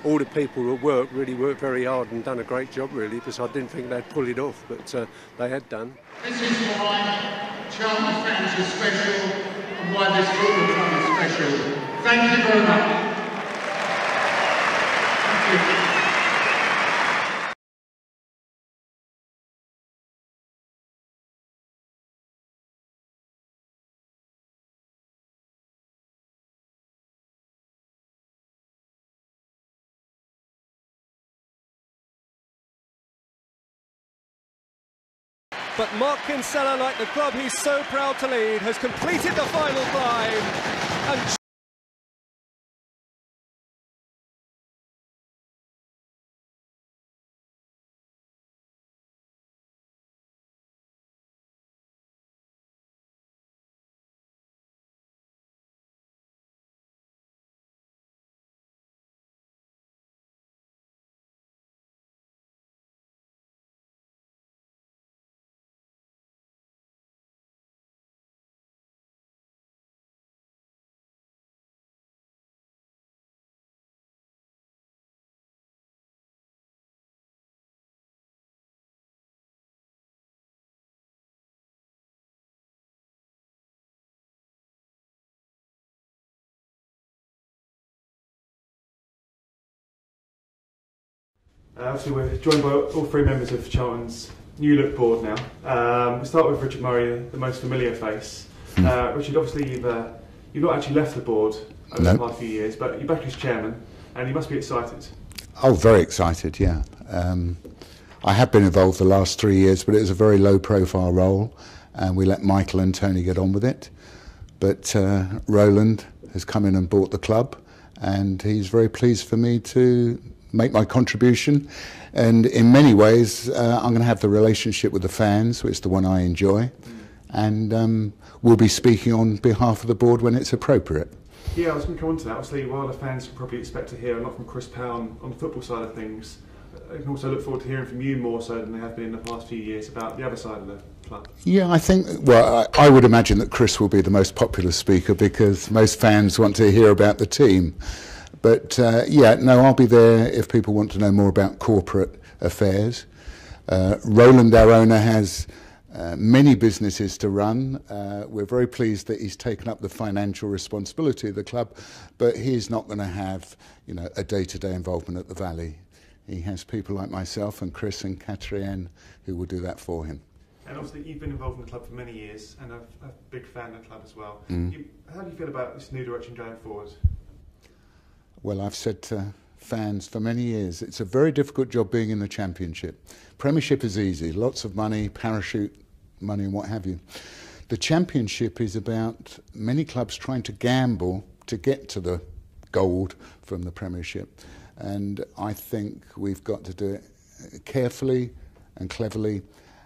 all the people that really worked very hard and done a great job, really, because I didn't think they'd pull it off, but they had done. This is why Charlton fans are special and why this football club is special. Thank you very much. Thank you. But Mark Kinsella, like the club he's so proud to lead, has completed the final climb. And obviously we're joined by all three members of Charlton's new look board now. We start with Richard Murray, the most familiar face. Richard, obviously you've not actually left the board over the past few years, but you're back as chairman, and you must be excited. Oh, very excited, yeah. I have been involved the last 3 years, but it was a very low profile role, and we let Michael and Tony get on with it. But Roland has come in and bought the club, and he's very pleased for me to make my contribution, and in many ways I'm going to have the relationship with the fans, which is the one I enjoy, and we'll be speaking on behalf of the board when it's appropriate. Yeah, I was going to come on to that. Obviously, while the fans can probably expect to hear a lot from Chris Powell on the football side of things, I can also look forward to hearing from you more so than they have been in the past few years about the other side of the club. Yeah, I think, well, I would imagine that Chris will be the most popular speaker because most fans want to hear about the team. But yeah, no, I'll be there if people want to know more about corporate affairs. Roland, our owner, has many businesses to run. We're very pleased that he's taken up the financial responsibility of the club, but he's not going to have, you know, a day-to-day involvement at the Valley. He has people like myself and Chris and Katrien who will do that for him. And obviously you've been involved in the club for many years and a big fan of the club as well. How do you feel about this new direction going forward? Well, I've said to fans for many years, it's a very difficult job being in the Championship. Premiership is easy, lots of money, parachute money and what have you. The Championship is about many clubs trying to gamble to get to the gold from the Premiership. And I think we've got to do it carefully and cleverly,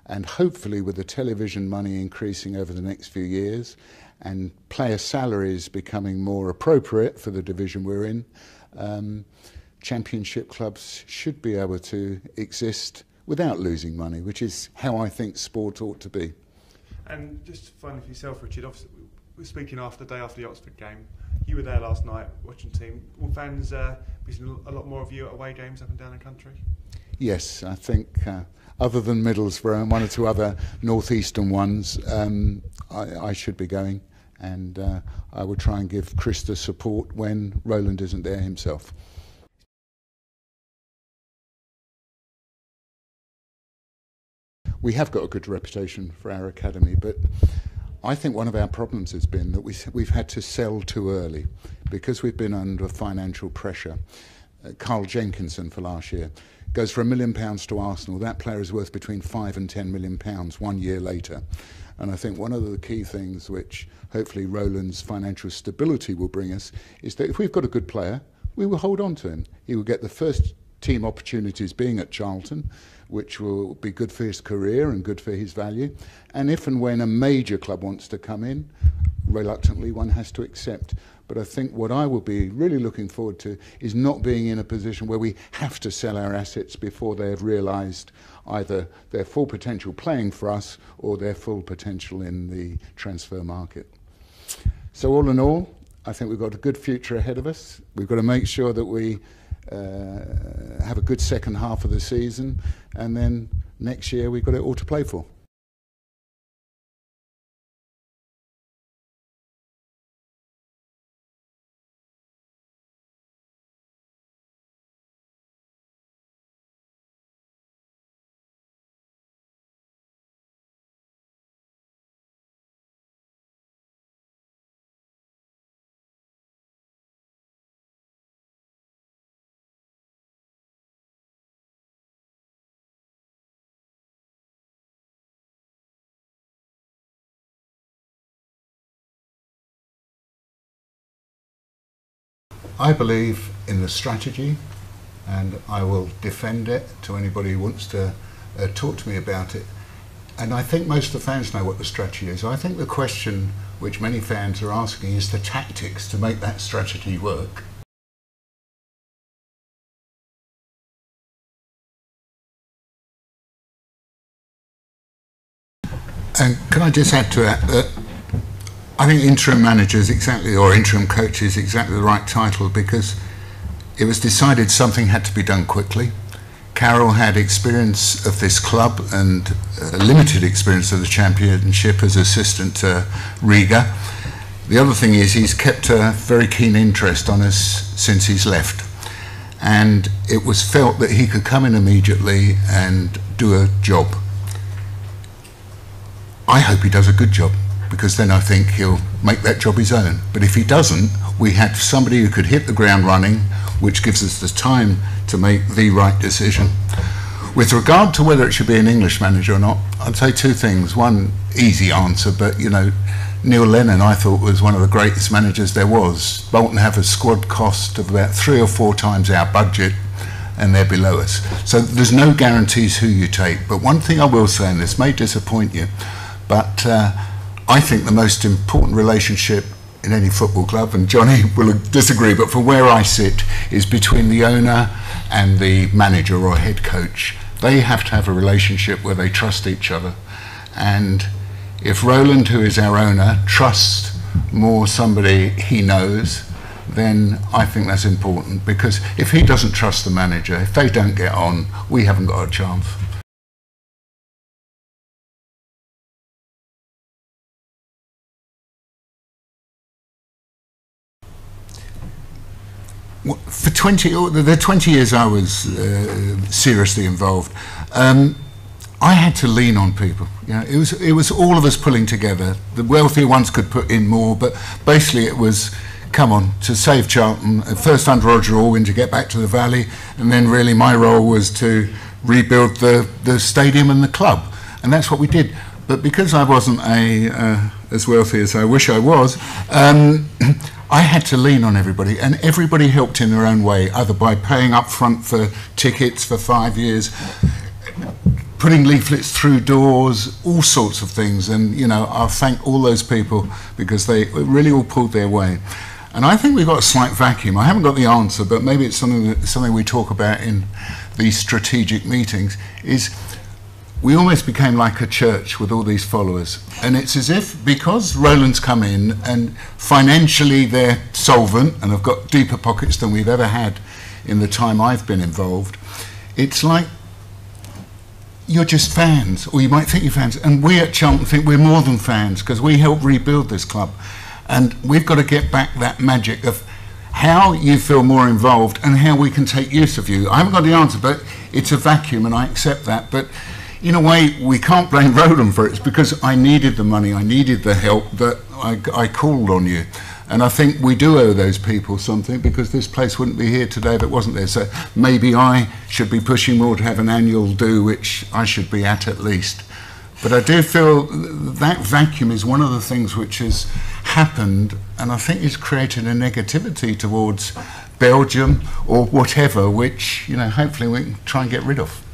and hopefully with the television money increasing over the next few years and player salaries becoming more appropriate for the division we're in, Championship clubs should be able to exist without losing money, which is how I think sport ought to be. And just finally for yourself, Richard, obviously we're speaking after the day after the Oxford game. You were there last night watching the team. Will fans be seeing a lot more of you at away games up and down the country? Yes, I think other than Middlesbrough and one or two other northeastern ones, I should be going, and I will try and give Chris the support when Roland isn't there himself. We have got a good reputation for our academy, but I think one of our problems has been that we've had to sell too early because we've been under financial pressure. Carl Jenkinson for last year goes for £1 million to Arsenal. That player is worth between £5 and £10 million 1 year later. And I think one of the key things which hopefully Roland's financial stability will bring us is that if we've got a good player, we will hold on to him. He will get the first team opportunities being at Charlton, which will be good for his career and good for his value. And if and when a major club wants to come in, reluctantly one has to accept. But I think what I will be really looking forward to is not being in a position where we have to sell our assets before they have realised either their full potential playing for us or their full potential in the transfer market. So all in all, I think we've got a good future ahead of us. We've got to make sure that we have a good second half of the season, and then next year we've got it all to play for. I believe in the strategy, and I will defend it to anybody who wants to talk to me about it. And I think most of the fans know what the strategy is. I think the question which many fans are asking is the tactics to make that strategy work. And can I just add to that, I think interim manager is exactly, or interim coach is exactly the right title, because it was decided something had to be done quickly. Karel had experience of this club and limited experience of the championship as assistant to Riga. The other thing is he's kept a very keen interest on us since he's left. And it was felt that he could come in immediately and do a job. I hope he does a good job, because then I think he'll make that job his own. But if he doesn't, we had somebody who could hit the ground running, which gives us the time to make the right decision. With regard to whether it should be an English manager or not, I'd say two things. One easy answer, but you know, Neil Lennon I thought was one of the greatest managers there was. Bolton have a squad cost of about 3 or 4 times our budget, and they're below us. So there's no guarantees who you take. But one thing I will say, and this may disappoint you, but I think the most important relationship in any football club, and Johnny will disagree, but from where I sit, is between the owner and the manager or head coach. They have to have a relationship where they trust each other. And if Roland, who is our owner, trusts more somebody he knows, then I think that's important, because if he doesn't trust the manager, if they don't get on, we haven't got a chance. For the 20 years I was seriously involved, I had to lean on people. You know, it was all of us pulling together. The wealthier ones could put in more, but basically it was, come on, to save Charlton, first under Roger Orwin to get back to the Valley, and then really my role was to rebuild the stadium and the club, and that's what we did. But because I wasn't as wealthy as I wish I was, I had to lean on everybody, and everybody helped in their own way, either by paying up front for tickets for 5 years, putting leaflets through doors, all sorts of things. And you know, I'll thank all those people, because they really all pulled their weight. And I think we've got a slight vacuum. I haven't got the answer, but maybe it's something we talk about in these strategic meetings, is we almost became like a church with all these followers. And it's as if, because Roland's come in and financially they're solvent and have got deeper pockets than we've ever had in the time I've been involved, it's like you're just fans, or you might think you're fans. And we at Charlton think we're more than fans, because we helped rebuild this club. And we've got to get back that magic of how you feel more involved and how we can take use of you. I haven't got the answer, but it's a vacuum, and I accept that. But in a way, we can't blame Roland for it. It's because I needed the money, I needed the help, that I called on you. And I think we do owe those people something, because this place wouldn't be here today if it wasn't there. So maybe I should be pushing more to have an annual do, which I should be at least. But I do feel that vacuum is one of the things which has happened, and I think it's created a negativity towards Belgium or whatever, which, you know, hopefully we can try and get rid of.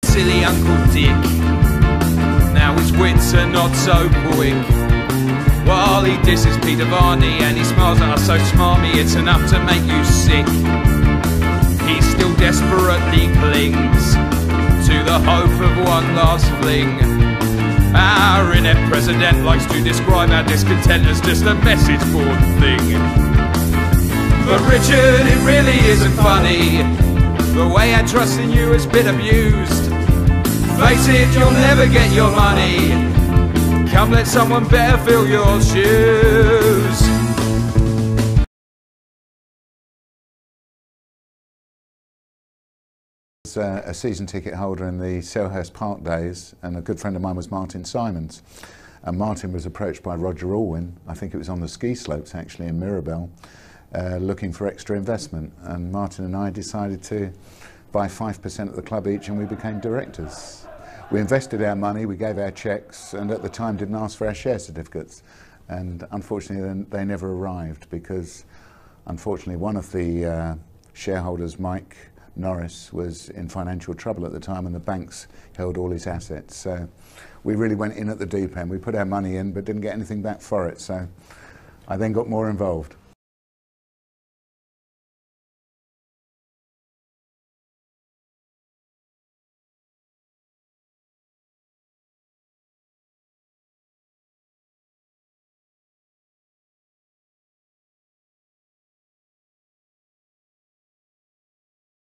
Silly Uncle Dick, now his wits are not so quick. While he disses Peter Varney and he smiles at us so smarmy, it's enough to make you sick. He's still desperate desperately clings to the hope of one last fling. Our inept president likes to describe our discontent as just a message board thing. But Richard, it really isn't funny, the way our trust in you has been abused. Face it, you'll never get your money. Come, let someone better fill your shoes. A season ticket holder in the Selhurst Park days, and a good friend of mine was Martin Simons. And Martin was approached by Roger Alwyn, I think it was on the ski slopes actually in Mirabel, looking for extra investment. And Martin and I decided to buy 5% of the club each, and we became directors. We invested our money, we gave our cheques, and at the time didn't ask for our share certificates. And unfortunately they never arrived, because unfortunately one of the shareholders, Mike Norris, was in financial trouble at the time, and the banks held all his assets. So we really went in at the deep end. We put our money in but didn't get anything back for it, so I then got more involved.